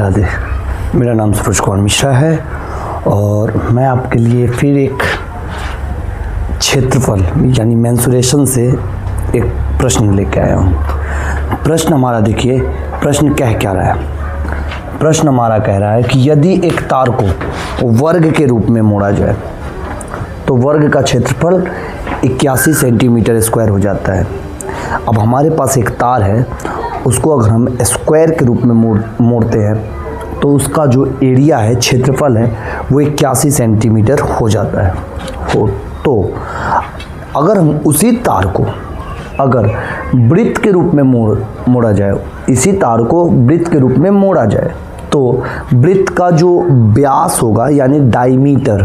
राधे। मेरा नाम सूरज कुमार मिश्रा है और मैं आपके लिए फिर एक क्षेत्रफल यानी मेंसुरेशन से एक प्रश्न लेके आया हूँ। प्रश्न हमारा देखिए, प्रश्न क्या रहा है। प्रश्न हमारा कह रहा है कि यदि एक तार को वर्ग के रूप में मोड़ा जाए तो वर्ग का क्षेत्रफल 81 सेंटीमीटर स्क्वायर हो जाता है। अब हमारे पास एक तार है, उसको अगर हम स्क्वायर के रूप में मोड़ते हैं तो उसका जो एरिया है, क्षेत्रफल है, वो 81 सेंटीमीटर हो जाता है। तो अगर हम उसी तार को अगर वृत्त के रूप में मोड़ा जाए, इसी तार को वृत्त के रूप में मोड़ा जाए तो वृत्त का जो व्यास होगा यानी डायमीटर,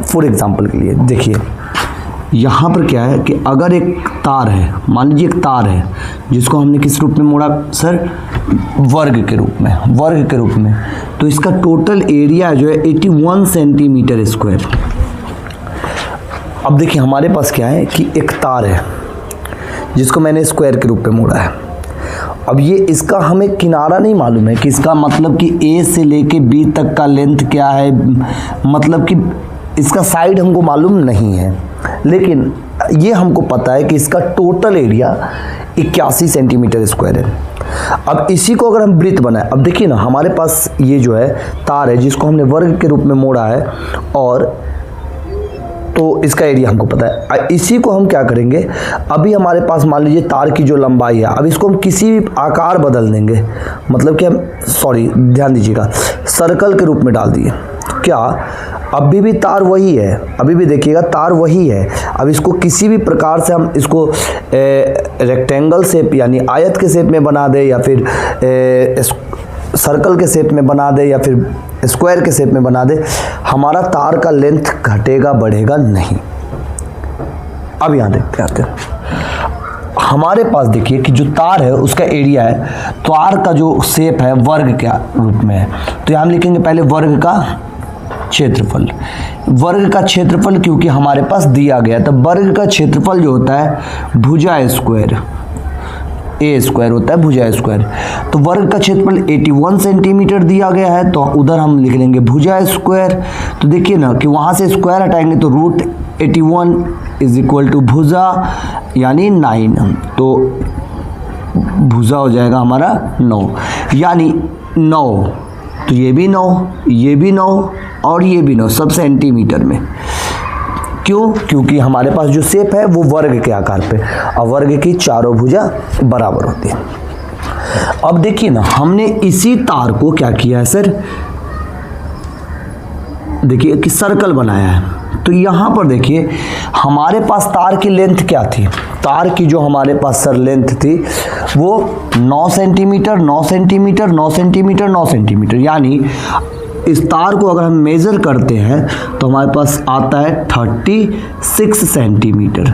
फॉर एग्जांपल के लिए देखिए यहाँ पर क्या है कि अगर एक तार है, मान लीजिए एक तार है जिसको हमने किस रूप में मोड़ा सर, वर्ग के रूप में, तो इसका टोटल एरिया जो है 81 सेंटीमीटर स्क्वायर। अब देखिए हमारे पास क्या है कि एक तार है जिसको मैंने स्क्वायर के रूप में मोड़ा है। अब ये इसका हमें किनारा नहीं मालूम है कि इसका मतलब कि ए से लेके बी तक का लेंथ क्या है, मतलब कि इसका साइड हमको मालूम नहीं है, लेकिन ये हमको पता है कि इसका टोटल एरिया 81 सेंटीमीटर स्क्वायर है। अब इसी को अगर हम वृत्त बनाए, अब देखिए ना हमारे पास ये जो है तार है जिसको हमने वर्ग के रूप में मोड़ा है और तो इसका एरिया हमको पता है। इसी को हम क्या करेंगे, अभी हमारे पास मान लीजिए तार की जो लंबाई है, अब इसको हम किसी भी आकार बदल देंगे, मतलब कि हम ध्यान दीजिएगा, सर्कल के रूप में डाल दिए। क्या अभी भी तार वही है, अभी भी देखिएगा तार वही है। अब इसको किसी भी प्रकार से हम इसको रेक्टेंगल शेप यानी आयत के शेप में बना दे, या फिर सर्कल के शेप में बना दे, या फिर स्क्वायर के शेप में बना दे, हमारा तार का लेंथ घटेगा बढ़ेगा नहीं। अब यहाँ देखते आते हैं, हमारे पास देखिए कि जो तार है उसका एरिया है, तार का जो शेप है वर्ग के रूप में है, तो यहाँ हम लिखेंगे पहले वर्ग का क्षेत्रफल। वर्ग का क्षेत्रफल क्योंकि हमारे पास दिया गया, तो वर्ग का क्षेत्रफल जो होता है भुजा स्क्वायर, ए स्क्वायर होता है भुजा स्क्वायर। तो वर्ग का क्षेत्रफल 81 सेंटीमीटर दिया गया है, तो उधर हम लिख लेंगे भुजा स्क्वायर। तो देखिए ना कि वहाँ से स्क्वायर हटाएंगे तो रूट 81 इज इक्वल टू भुजा यानी 9, तो भुजा हो जाएगा हमारा 9 यानी 9, तो ये भी 9, ये भी 9 और ये भी 9, सब सेंटीमीटर में। क्यों? क्योंकि हमारे पास जो शेप है वो वर्ग के आकार पे, और वर्ग की चारों भुजा बराबर होती है। अब देखिए ना हमने इसी तार को क्या किया है सर, देखिए कि सर्कल बनाया है। तो यहाँ पर देखिए हमारे पास तार की लेंथ क्या थी, तार की जो हमारे पास सर लेंथ थी वो 9 सेंटीमीटर, 9 सेंटीमीटर, 9 सेंटीमीटर, 9 सेंटीमीटर, यानी इस तार को अगर हम मेज़र करते हैं तो हमारे पास आता है 36 सेंटीमीटर।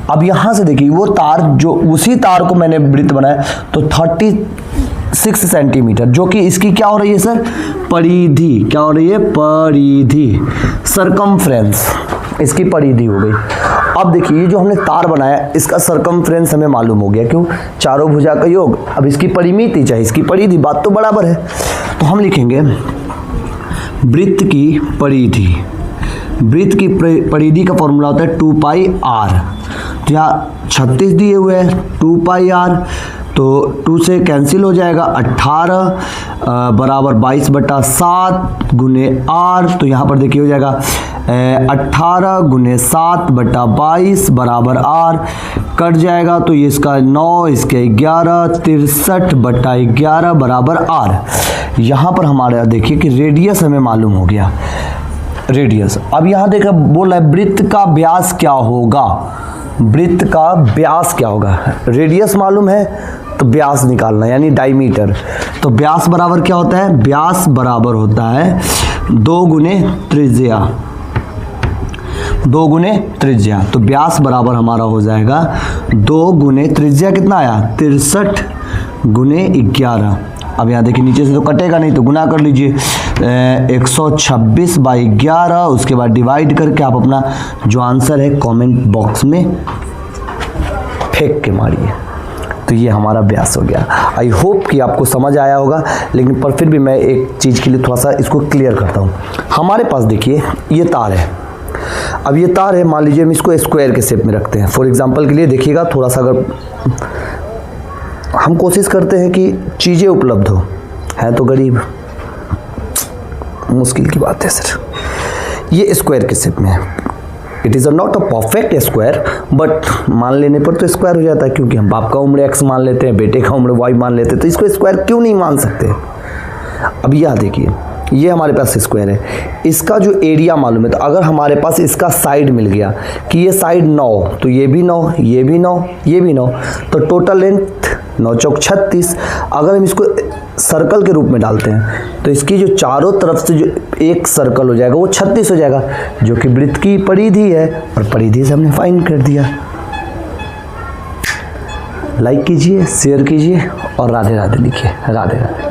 अब यहाँ से देखिए वो तार, जो उसी तार को मैंने वृत्त बनाया तो 36 सेंटीमीटर, जो कि इसकी क्या हो रही है सर, परिधि। क्या हो रही है? परिधि, सरकमफ्रेंस, इसकी परिधि हो गई। अब देखिए ये जो हमने तार बनाया इसका सरकमफ्रेंस हमें मालूम हो गया, क्यों? चारों भुजा का योग। अब इसकी परिमिति चाहे इसकी परिधि, बात तो बराबर है। तो हम लिखेंगे वृत्त की परिधि। वृत्त की परिधि का फॉर्मूला होता है 2 पाई आर। तो यहाँ 36 दिए हुए हैं, 2 पाई आर, तो 2 से कैंसिल हो जाएगा, 18 बराबर 22/7 गुने आर। तो यहाँ पर देखिए हो जाएगा 18 गुने 7/22 बराबर आर, कट जाएगा तो ये इसका 9, इसके 11, 63/11 बराबर आर। यहाँ पर हमारा देखिए कि रेडियस हमें मालूम हो गया, रेडियस। अब यहाँ देखा बोला है वृत्त का व्यास क्या होगा, वृत्त का व्यास क्या होगा, रेडियस मालूम है तो व्यास निकालना यानी डायमीटर। तो व्यास बराबर क्या होता है, व्यास बराबर होता है 2 गुने त्रिज्या, 2 गुने त्रिज्या। तो व्यास बराबर हमारा हो जाएगा 2 गुने त्रिज्या, कितना आया 63 गुने 11। अब यहाँ देखिए नीचे से तो कटेगा नहीं, तो गुना कर लीजिए 126/11, उसके बाद डिवाइड करके आप अपना जो आंसर है कमेंट बॉक्स में फेंक के मारिए। तो ये हमारा व्यास हो गया। आई होप कि आपको समझ आया होगा, लेकिन पर फिर भी मैं एक चीज़ के लिए थोड़ा सा इसको क्लियर करता हूँ। हमारे पास देखिए ये तार है, अब ये तार है, मान लीजिए हम इसको स्क्वायर के शेप में रखते हैं। फॉर एग्जांपल के लिए देखिएगा, थोड़ा सा अगर हम कोशिश करते हैं कि चीज़ें उपलब्ध हो, है तो गरीब, मुश्किल की बात है सर। ये स्क्वायर के शेप में है, it is not a perfect square, but मान लेने पर तो स्क्वायर हो जाता है, क्योंकि हम बाप का उम्र x मान लेते हैं, बेटे का उम्र y मान लेते हैं, तो इसको स्क्वायर क्यों नहीं मान सकते। अब यह देखिए, ये हमारे पास स्क्वायर है, इसका जो एरिया मालूम है, तो अगर हमारे पास इसका साइड मिल गया कि ये साइड 9, तो ये भी 9, ये भी 9, ये भी 9, तो टोटल लेंथ 9 चौक 36। अगर हम इसको सर्कल के रूप में डालते हैं तो इसकी जो चारों तरफ से जो एक सर्कल हो जाएगा वो 36 हो जाएगा, जो कि वृत्त की परिधि है, और परिधि से हमने फाइंड कर दिया। लाइक कीजिए, शेयर कीजिए और राधे राधे लिखिए। राधे राधे।